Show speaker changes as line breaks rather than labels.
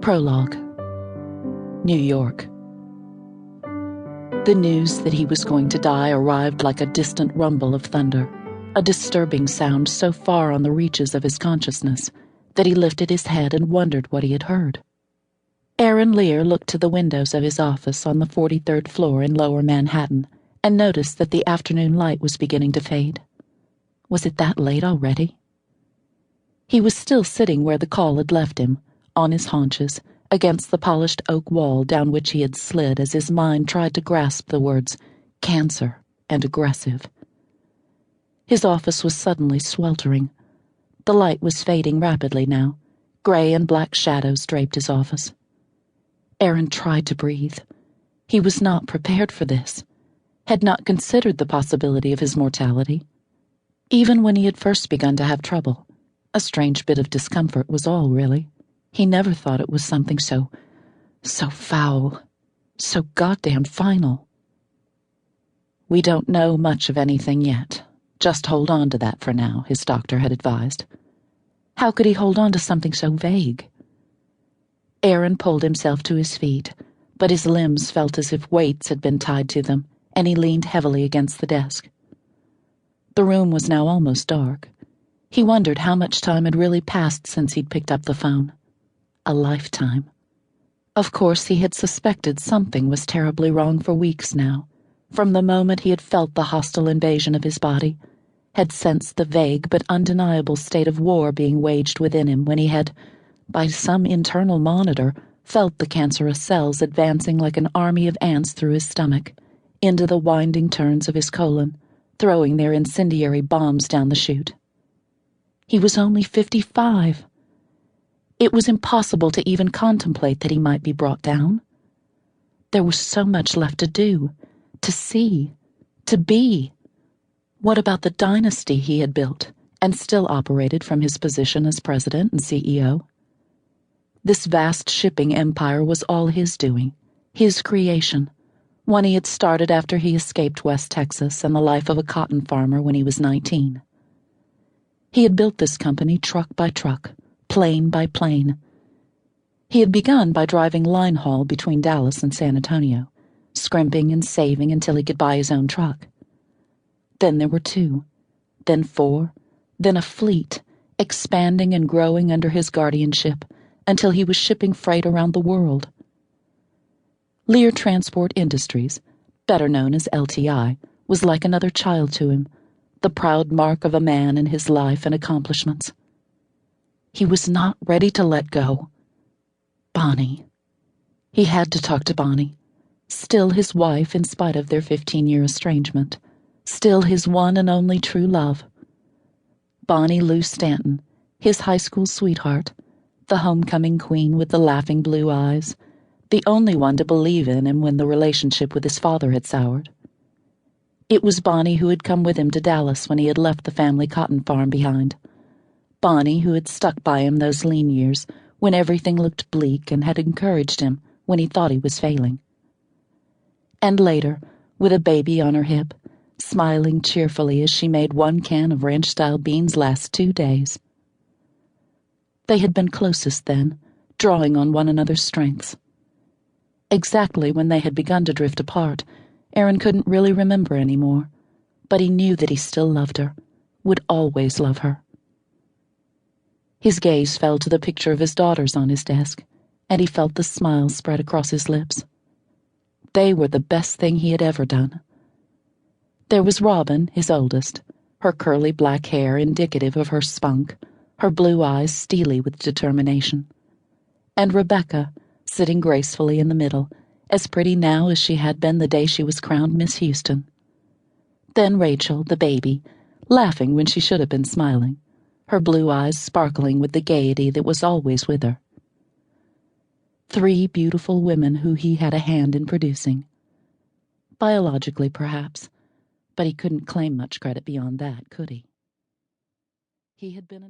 Prologue. New York. The news that he was going to die arrived like a distant rumble of thunder, a disturbing sound so far on the reaches of his consciousness that he lifted his head and wondered what he had heard. Aaron Lear looked to the windows of his office on the 43rd floor in Lower Manhattan and noticed that the afternoon light was beginning to fade. Was it that late already? He was still sitting where the call had left him, on his haunches, against the polished oak wall down which he had slid as his mind tried to grasp the words cancer and aggressive. His office was suddenly sweltering. The light was fading rapidly now. Gray and black shadows draped his office. Aaron tried to breathe. He was not prepared for this, had not considered the possibility of his mortality. Even when he had first begun to have trouble, a strange bit of discomfort was all, really. He never thought it was something so foul, so goddamn final. "We don't know much of anything yet. Just hold on to that for now," his doctor had advised. How could he hold on to something so vague? Aaron pulled himself to his feet, but his limbs felt as if weights had been tied to them, and he leaned heavily against the desk. The room was now almost dark. He wondered how much time had really passed since he'd picked up the phone. A lifetime. Of course, he had suspected something was terribly wrong for weeks now, from the moment he had felt the hostile invasion of his body, had sensed the vague but undeniable state of war being waged within him when he had, by some internal monitor, felt the cancerous cells advancing like an army of ants through his stomach, into the winding turns of his colon, throwing their incendiary bombs down the chute. He was only 55. It was impossible to even contemplate that he might be brought down. There was so much left to do, to see, to be. What about the dynasty he had built and still operated from his position as president and CEO? This vast shipping empire was all his doing, his creation, one he had started after he escaped West Texas and the life of a cotton farmer when he was 19. He had built this company truck by truck, plane by plane. He had begun by driving line haul between Dallas and San Antonio, scrimping and saving until he could buy his own truck. Then there were 2, then 4, then a fleet, expanding and growing under his guardianship until he was shipping freight around the world. Lear Transport Industries, better known as LTI, was like another child to him, the proud mark of a man in his life and accomplishments. He was not ready to let go. Bonnie. He had to talk to Bonnie, still his wife in spite of their 15-year estrangement, still his one and only true love. Bonnie Lou Stanton, his high school sweetheart, the homecoming queen with the laughing blue eyes, the only one to believe in him when the relationship with his father had soured. It was Bonnie who had come with him to Dallas when he had left the family cotton farm behind. Bonnie who had stuck by him those lean years when everything looked bleak and had encouraged him when he thought he was failing. And later, with a baby on her hip, smiling cheerfully as she made 1 can of ranch-style beans last 2 days. They had been closest then, drawing on one another's strengths. Exactly when they had begun to drift apart, Aaron couldn't really remember anymore, but he knew that he still loved her, would always love her. His gaze fell to the picture of his daughters on his desk, and he felt the smile spread across his lips. They were the best thing he had ever done. There was Robin, his oldest, her curly black hair indicative of her spunk, her blue eyes steely with determination. And Rebecca, sitting gracefully in the middle, as pretty now as she had been the day she was crowned Miss Houston. Then Rachel, the baby, laughing when she should have been smiling, her blue eyes sparkling with the gaiety that was always with her. 3 beautiful women who he had a hand in producing. Biologically, perhaps, but he couldn't claim much credit beyond that, could he? He had been